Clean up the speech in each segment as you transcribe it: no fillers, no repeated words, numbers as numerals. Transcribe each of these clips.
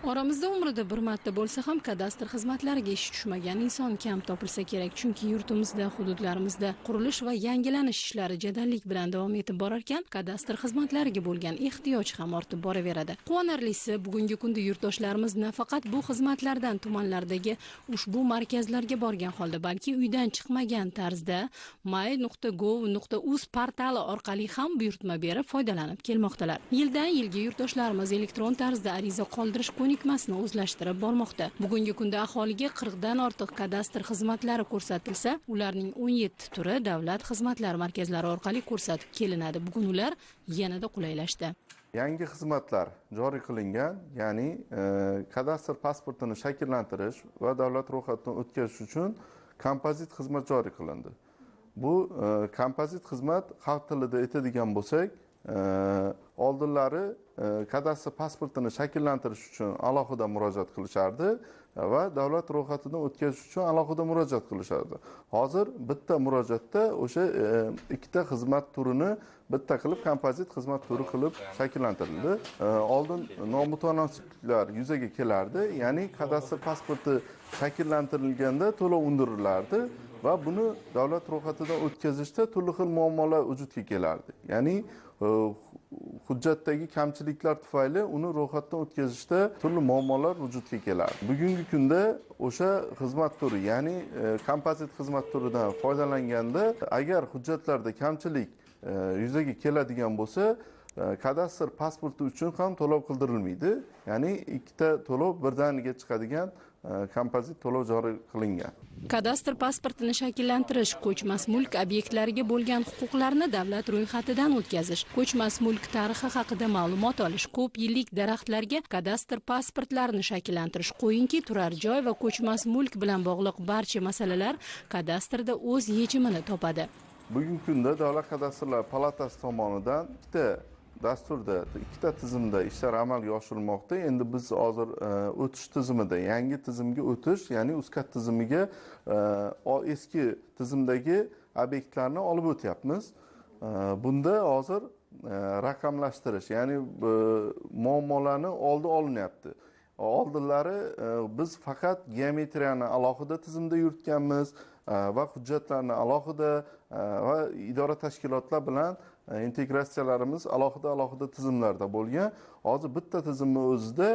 Oramizda umrida bir marta bo'lsa ham kadastr xizmatlariga ish tushmagan inson kam topilsa kerak, chunki yurtimizda, hududlarimizda qurilish va yangilanish ishlari jadallik bilan davom etib borarkan, kadastr xizmatlariga bo'lgan ehtiyoj ham ortib boraveradi. Quvonarlisi, bugungi kunda yurtdoshlarimiz nafaqat bu xizmatlardan tumanlardagi ushbu markazlarga borgan holda, balki uydan chiqmagan tarzda my.gov.uz portali orqali ham buyurtma berib foydalanib kelmoqdalar. Yildan yilga yurtdoshlarimiz elektron tarzda ariza qoldirish ko'nikmasini o'zlashtirib bormoqda. Bugungi kunda aholiga 40 dan ortiq kadastr xizmatlari ko'rsatilsa, ularning 17 turi davlat xizmatlari markazlari orqali ko'rsatib kelinadi. Bugun ular yanada qulaylashdi. Yangi xizmatlar joriy qilingan, ya'ni kadastr pasportini shakllantirish va davlat ro'yxatidan o'tkazish uchun kompozit xizmat joriy qilindi. Bu kompozit xizmat xalq tilida aytadigan bo'lsak, oldinlari kadastr pasportini shakllantirish uchun alohida murojaat qilishardi va davlat ro'yxatidan o'tkazish uchun alohida murojaat qilishardi. Hozir bitta murojaatda o'sha ikkita xizmat turini bitta qilib kompozit xizmat turi qilib shakllantirildi. Oldin nomutanosibliklar yuzaga kelardi, ya'ni kadastr pasporti shakllantirilganda to'lov undirilardi va buni davlat ro'yxatidan o'tkazishda turli xil muammolar vujudga kelardi. Ya'ni hujjatdagi kamchiliklar tufayli uni ro'yxatdan o'tkazishda turli muammolar vujudga keladi. Bugungi kunda o'sha xizmat turi, ya'ni kompozit xizmat turidan foydalanganda agar hujjatlarda kamchilik yuzaga keladigan bo'lsa, kadastr pasporti uchun ham to'lov qildirilmaydi. Ya'ni ikkita to'lov birdaniga chiqadigan kompozit to'lov joriy qilingan. Kadastr pasportini shakllantirish, ko'chmas mulk obyektlariga bo'lgan huquqlarni davlat ro'yxatidan o'tkazish, ko'chmas mulk tarixi haqida ma'lumot olish, ko'p yillik daraxtlarga kadastr pasportlarini shakllantirish, qo'yinki turar joy va ko'chmas mulk bilan bog'liq barcha masalalar kadastrda o'z yechimini topadi. Bugungi kunda Davlat kadastrlar palatasi tomonidan dasturda ikkita tizimda ishlar amalga oshirilmoqda. Endi biz hozir o'tish tizimida, yangi tizimga o'tish, ya'ni UZCAD tizimiga eski tizimdagi obyektlarni olib o'tyapmiz. Bunda hozir raqamlashtirish, ya'ni muammolarni oldi olinyapti. Oldinlari biz faqat geometriyani alohida tizimda yuritganmiz va hujjatlarni alohida va idora tashkilotlar bilan integratsiyalarimiz alohida tizimlarda bo'lgan. Hozir bitta tizimning o'zida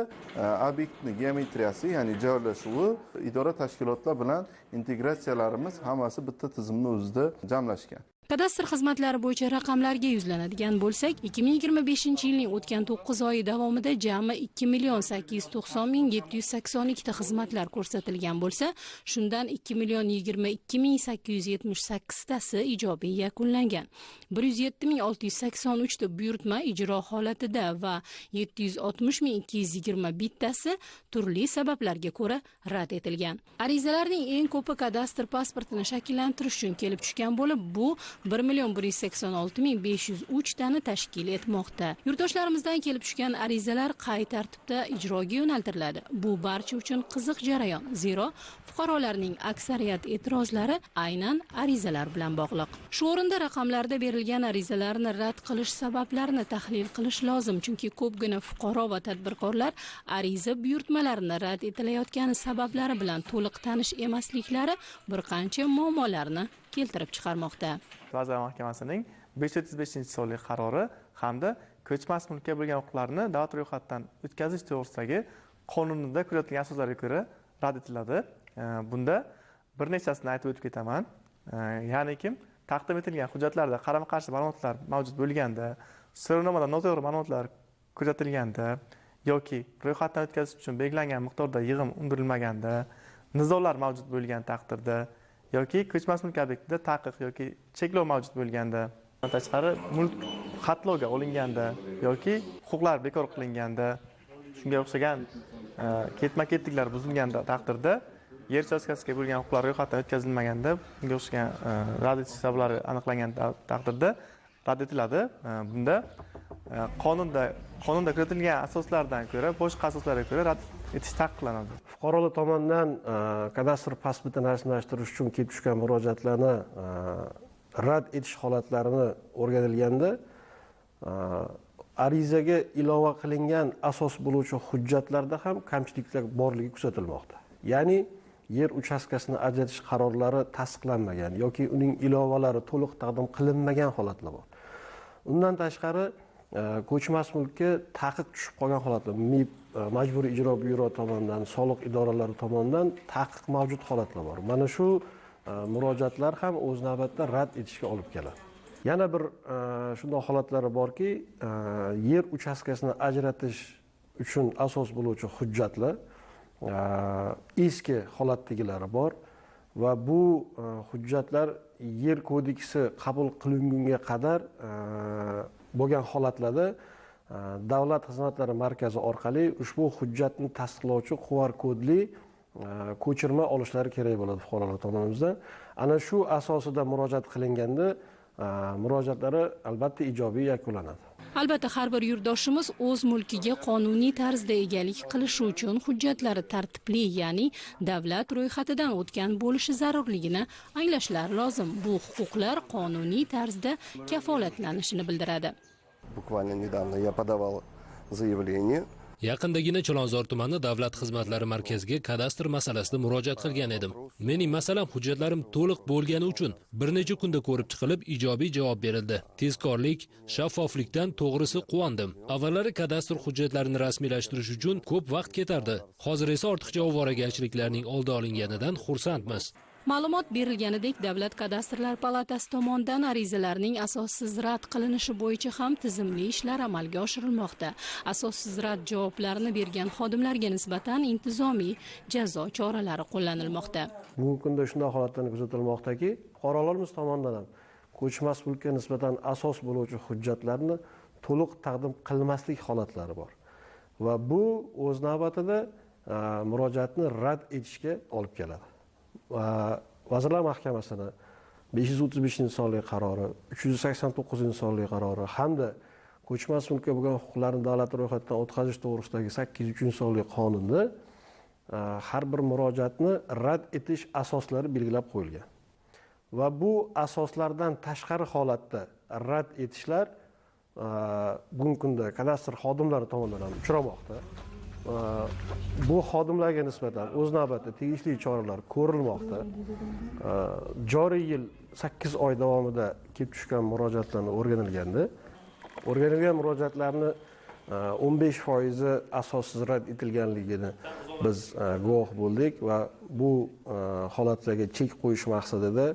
obyektning geometriyasi, ya'ni joylashuvi, idora tashkilotlar bilan integratsiyalarimiz hammasi bitta tizimning o'zida jamlashgan. Kadastr xizmatlari bo'yicha raqamlarga yuzlanadigan bo'lsak, 2025-yilning o'tgan 9 oyi davomida jami 2.890.782 ta xizmatlar ko'rsatilgan bo'lsa, shundan 2.022.878 tasi ijobiy yakunlangan. 107.683 ta buyurtma ijro holatida va 760.221 tasi turli sabablarga ko'ra rad etilgan. Arizalarning eng ko'pi kadastr pasportini shakllantirish uchun kelib tushgan bo'lib, bu 1.186.503 tani tashkil etmoqda. Yurtdoshlarimizdan kelib tushgan arizalar qay tartibda ijroga yo'naltiriladi? Bu barcha uchun qiziq jarayon. Zero fuqarolarning aksariyat e'tirozlari aynan arizalar bilan bog'liq. Shu o'rinda raqamlarda berilgan arizalarni rad qilish sabablarini tahlil qilish lozim, chunki ko'pgina fuqaro va tadbirkorlar ariza buyurtmalarini rad etilayotgani sabablari bilan to'liq tanish emasliklari bir qancha muammolarni keltirib chiqarmoqda. Vazirlar Mahkamasining 535-sonli qarori hamda ko'chmas mulkka bo'lgan huquqlarni davlat ro'yxatidan o'tkazish to'g'risidagi qonunida ko'rsatilgan asoslarga ko'ra rad etiladi. Bunda bir nechasini aytib o'tib ketaman. Ya'ni taqdim etilgan hujjatlarda qarama-qarshi ma'lumotlar mavjud bo'lganda, so'rovnomada noto'g'ri ma'lumotlar kuzatilganda yoki ro'yxatdan o'tkazish uchun belgilangan miqdorda yig'im undirilmaganda, nizolar mavjud bo'lgan taqdirda yoki ko'chmas mulk obyektida taqiq yoki cheklov mavjud bo'lganda, bundan tashqari mulk xatlovga olinganda yoki huquqlar bekor qilinganda, shunga o'xshagan ketma-ketliklar buzilganda taqdirda, yer uchastkasiga bo'lgan huquqlar ro'yxatdan o'tkazilmaganda, bunga o'xshagan rad etish sabablari aniqlangan taqdirda rad etiladi. Bunda qonunda kiritilgan asoslardan ko'ra, boshqa asoslarga ko'ra rad etish taqiqlanadi. Fuqarolar tomonidan kadastr pasportini rasmiylashtirish uchun kelib tushgan murojaatlarni rad etish holatlarini o'rganilganda arizaga ilova qilingan asos bo'luvchi hujjatlarda ham kamchiliklar borligi kuzatilmoqda. Ya'ni yer uchastkasini ajratish qarorlari tasdiqlanmagan yoki uning ilovalari to'liq taqdim qilinmagan holatlar bor. Undan tashqari ko'chmas mulkka taqiq tushib qolgan holatlar, MIB majburiy ijro byuro tomonidan, soliq idoralari tomonidan taqiq mavjud holatlar bor. Mana shu murojaatlar ham o'z navbatida rad etishga olib keladi. Yana bir shunday holatlari borki, yer uchastkasini ajratish uchun asos bo'luvchi hujjatlar eski holatdagilari bor va bu hujjatlar yer kodeksi qabul qilingunga qadar bo'lgan holatlarda Davlat xizmatlari markazi orqali ushbu hujjatni tasdiqlovchi QR kodli ko'chirma olishlari kerak bo'ladi fuqarolar tomonidan. Ana shu asosida murojaat qilinganda murojaatlari albatta ijobiy yakunlanadi. Albatta har bir yurtdoshimiz o'z mulkiga qonuniy tarzda egalik qilishi uchun hujjatlari tartibli, ya'ni davlat ro'yxatidan o'tgan bo'lishi zarurligini anglashlari lozim. Bu huquqlar qonuniy tarzda kafolatlanishini bildiradi. Bukvalno недавно я подавал заявление. Yaqindagina Chilonzor tumani davlat xizmatlari markaziga kadastr masalasida murojaat qilgan edim. Mening masalam hujjatlarim to'liq bo'lgani uchun bir necha kunda ko'rib chiqilib ijobiy javob berildi. Tezkorlik, shaffoflikdan to'g'risi quvondim. Avvallari kadastr hujjatlarini rasmiylashtirish uchun ko'p vaqt ketardi. Hozir esa ortiqcha ovoragarchiliklarning oldi olinganidan xursandmiz. Ma'lumot berilganidek, Davlat kadastrlar palatasi tomonidan arizalarning asossiz rad qilinishi bo'yicha ham tizimli ishlar amalga oshirilmoqda. Asossiz rad javoblarini bergan xodimlarga nisbatan intizomiy jazo choralari qo'llanilmoqda. Bugungi kunda shunday holatlar kuzatilmoqdaki, fuqarolarimiz tomonidan ham ko'chmas mulkka nisbatan asos bo'luvchi hujjatlarni to'liq taqdim qilmaslik holatlari bor. Va bu o'z navbatida murojaatni rad etishga olib keladi. Vazirlar Mahkamasining 535-sonli qarori, 389-sonli qarori hamda ko'chmas mulkka bo'lgan huquqlarni davlat ro'yxatidan o'tkazish to'g'risidagi 803-sonli qonunda har bir murojaatni rad etish asoslari belgilab qo'yilgan. Va bu asoslardan tashqari holatda rad etishlar bugungi kunda kadastr xodimlari tomonidan uchramoqda. Bu xodimlarga nisbatan o'z navbatida tegishli choralar ko'rilmoqda. Joriy yil 8 oy davomida kelib tushgan murojaatlarni o'rganilgan murojaatlarni 15% asossiz rad etilganligini biz guvoh bo'ldik va bu holatlarga chek qo'yish maqsadida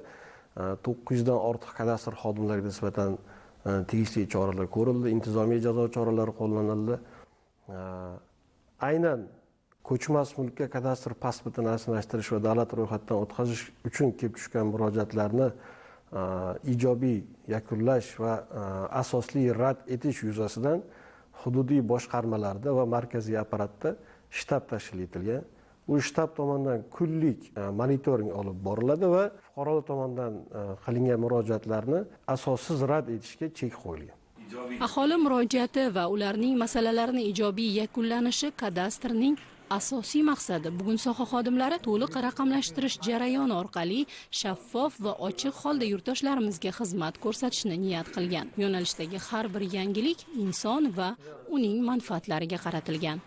900 dan ortiq kadastr xodimlariga nisbatan tegishli choralar ko'rildi, intizomiy jazo choralari qo'llanildi. Aynan ko'chmas mulkka kadastr pasportini rasmiylashtirish va davlat ro'yxatidan o'tkazish uchun kelib tushgan murojaatlarni ijobiy yakunlash va asosli rad etish yuzasidan hududiy boshqarmalarda va markaziy apparatda shtab tashkil etilgan. U shtab tomonidan kunlik monitoring olib boriladi va fuqarolar tomonidan qilingan murojaatlarni asossiz rad etishga chek qo'yilgan. Aholi murojaati va ularning masalalarini ijobiy yakunlanishi kadastrning asosiy maqsadi. Bugun soha xodimlari to'liq raqamlashtirish jarayoni orqali shaffof va ochiq holda yurtdoshlarimizga xizmat ko'rsatishni niyat qilgan. Yo'nalishdagi har bir yangilik inson va uning manfaatlariga qaratilgan.